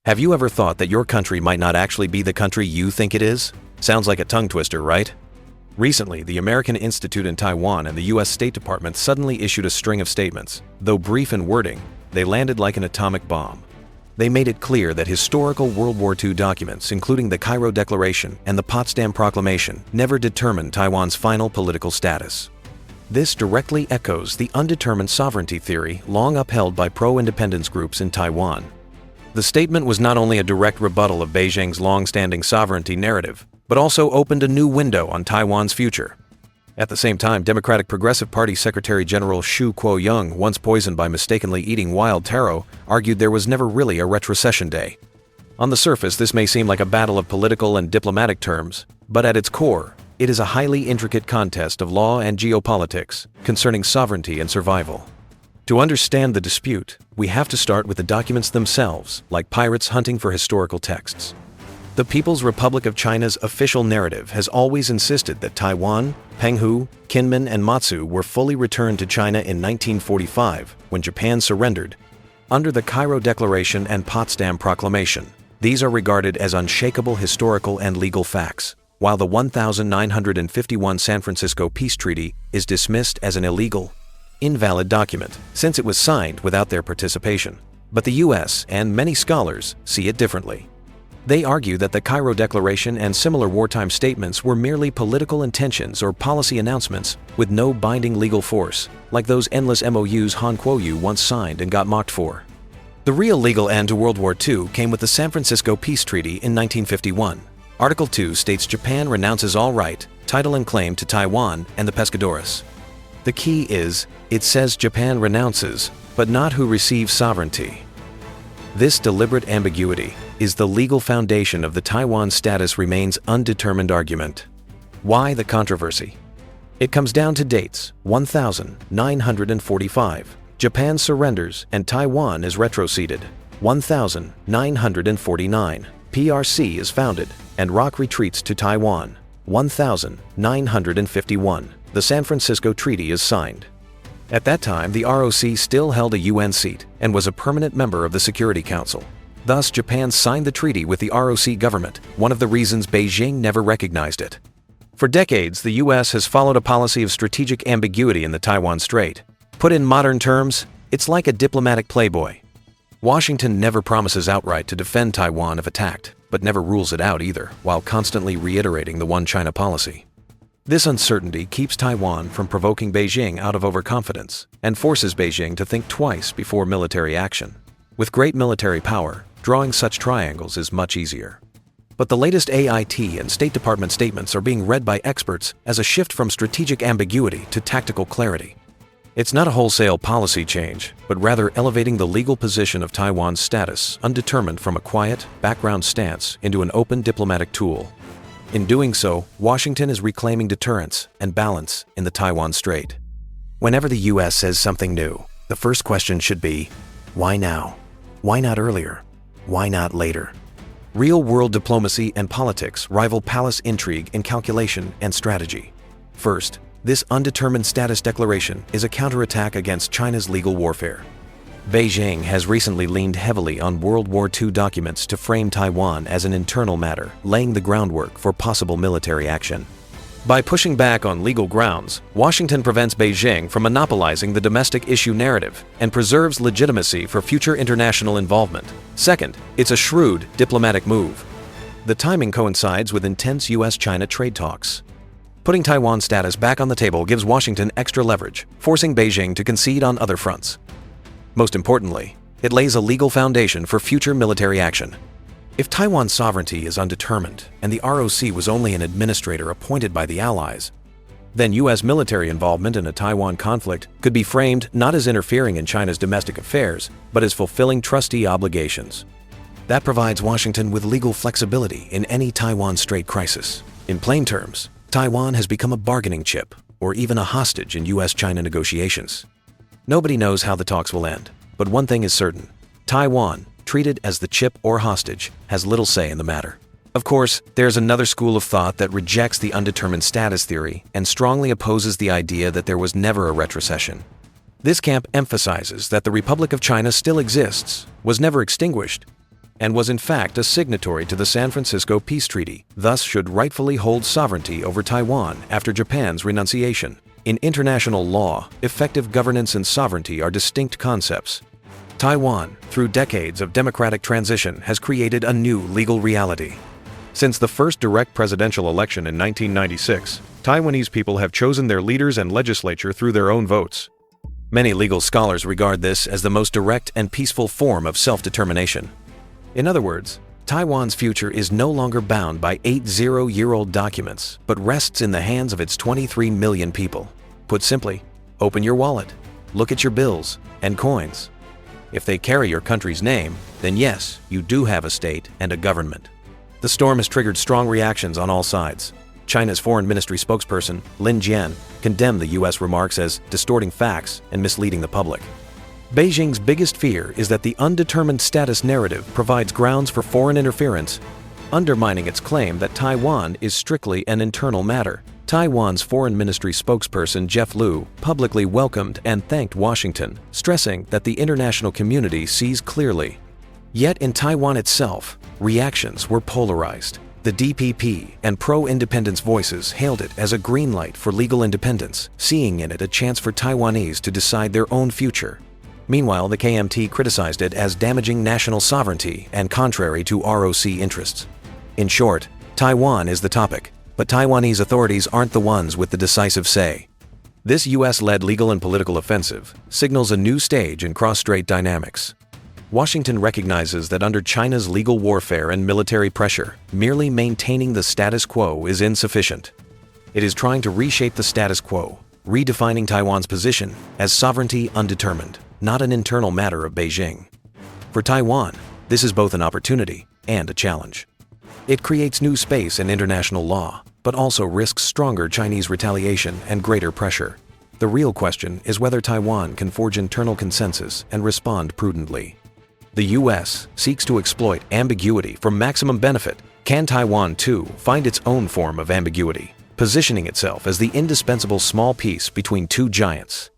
Have you ever thought that your country might not actually be the country you think it is? Sounds like a tongue twister, right? Recently, the American Institute in Taiwan and the U.S. State Department suddenly issued a string of statements. Though brief in wording, they landed like an atomic bomb. They made it clear that historical World War II documents, including the Cairo Declaration and the Potsdam Proclamation, never determined Taiwan's final political status. This directly echoes the undetermined sovereignty theory long upheld by pro-independence groups in Taiwan. The statement was not only a direct rebuttal of Beijing's long-standing sovereignty narrative, but also opened a new window on Taiwan's future. At the same time, Democratic Progressive Party Secretary General Xu Kuo-yung, once poisoned by mistakenly eating wild taro, argued there was never really a retrocession day. On the surface, this may seem like a battle of political and diplomatic terms, but at its core, it is a highly intricate contest of law and geopolitics concerning sovereignty and survival. To understand the dispute, we have to start with the documents themselves, like pirates hunting for historical texts. The People's Republic of China's official narrative has always insisted that Taiwan, Penghu, Kinmen, and Matsu were fully returned to China in 1945 when Japan surrendered. Under the Cairo Declaration and Potsdam Proclamation, these are regarded as unshakable historical and legal facts, while the 1951 San Francisco Peace Treaty is dismissed as an illegal, invalid document since it was signed without their participation. But the U.S. and many scholars see it differently. They argue that the Cairo Declaration and similar wartime statements were merely political intentions or policy announcements with no binding legal force, like those endless MOUs Han Kuo-yu once signed and got mocked for. The real legal end to World War II came with the San Francisco Peace Treaty in 1951. Article 2 states Japan renounces all right, title and claim to Taiwan and the Pescadores. The key is, it says Japan renounces, but not who receives sovereignty. This deliberate ambiguity is the legal foundation of the Taiwan status remains undetermined argument. Why the controversy? It comes down to dates: 1945, Japan surrenders and Taiwan is retroceded. 1949, PRC is founded and ROC retreats to Taiwan. 1951, the San Francisco Treaty is signed. At that time, the ROC still held a UN seat and was a permanent member of the Security Council. Thus, Japan signed the treaty with the ROC government, one of the reasons Beijing never recognized it. For decades, the US has followed a policy of strategic ambiguity in the Taiwan Strait. Put in modern terms, it's like a diplomatic playboy. Washington never promises outright to defend Taiwan if attacked, but never rules it out either, while constantly reiterating the One China policy. This uncertainty keeps Taiwan from provoking Beijing out of overconfidence and forces Beijing to think twice before military action. With great military power, drawing such triangles is much easier. But the latest AIT and State Department statements are being read by experts as a shift from strategic ambiguity to tactical clarity. It's not a wholesale policy change, but rather elevating the legal position of Taiwan's status undetermined from a quiet, background stance into an open diplomatic tool. In doing so, Washington is reclaiming deterrence and balance in the Taiwan Strait. Whenever the U.S. says something new, the first question should be, why now? Why not earlier? Why not later? Real-world diplomacy and politics rival palace intrigue in calculation and strategy. First, this undetermined status declaration is a counterattack against China's legal warfare. Beijing has recently leaned heavily on World War II documents to frame Taiwan as an internal matter, laying the groundwork for possible military action. By pushing back on legal grounds, Washington prevents Beijing from monopolizing the domestic issue narrative and preserves legitimacy for future international involvement. Second, it's a shrewd diplomatic move. The timing coincides with intense U.S.-China trade talks. Putting Taiwan's status back on the table gives Washington extra leverage, forcing Beijing to concede on other fronts. Most importantly, it lays a legal foundation for future military action. If Taiwan's sovereignty is undetermined and the ROC was only an administrator appointed by the Allies, then U.S. military involvement in a Taiwan conflict could be framed not as interfering in China's domestic affairs, but as fulfilling trustee obligations. That provides Washington with legal flexibility in any Taiwan Strait crisis. In plain terms, Taiwan has become a bargaining chip or even a hostage in U.S.-China negotiations. Nobody knows how the talks will end, but one thing is certain: Taiwan, treated as the chip or hostage, has little say in the matter. Of course, there's another school of thought that rejects the undetermined status theory and strongly opposes the idea that there was never a retrocession. This camp emphasizes that the Republic of China still exists, was never extinguished. and was in fact a signatory to the San Francisco Peace Treaty, thus should rightfully hold sovereignty over Taiwan after Japan's renunciation. In international law, effective governance and sovereignty are distinct concepts. Taiwan, through decades of democratic transition, has created a new legal reality. Since the first direct presidential election in 1996, Taiwanese people have chosen their leaders and legislature through their own votes. Many legal scholars regard this as the most direct and peaceful form of self-determination. In other words, Taiwan's future is no longer bound by 80-year-old documents, but rests in the hands of its 23 million people. Put simply, open your wallet, look at your bills and coins. If they carry your country's name, then yes, you do have a state and a government. The storm has triggered strong reactions on all sides. China's Foreign Ministry spokesperson, Lin Jian, condemned the U.S. remarks as distorting facts and misleading the public. Beijing's biggest fear is that the undetermined status narrative provides grounds for foreign interference, undermining its claim that Taiwan is strictly an internal matter. Taiwan's Foreign Ministry spokesperson Jeff Liu publicly welcomed and thanked Washington, stressing that the international community sees clearly. Yet in Taiwan itself, reactions were polarized. The DPP and pro-independence voices hailed it as a green light for legal independence, seeing in it a chance for Taiwanese to decide their own future. Meanwhile, the KMT criticized it as damaging national sovereignty and contrary to ROC interests. In short, Taiwan is the topic, but Taiwanese authorities aren't the ones with the decisive say. This US-led legal and political offensive signals a new stage in cross-strait dynamics. Washington recognizes that under China's legal warfare and military pressure, merely maintaining the status quo is insufficient. It is trying to reshape the status quo, redefining Taiwan's position as sovereignty undetermined, not an internal matter of Beijing. For Taiwan, this is both an opportunity and a challenge. It creates new space in international law, but also risks stronger Chinese retaliation and greater pressure. The real question is whether Taiwan can forge internal consensus and respond prudently. The U.S. seeks to exploit ambiguity for maximum benefit. Can Taiwan, too, find its own form of ambiguity, positioning itself as the indispensable small piece between two giants?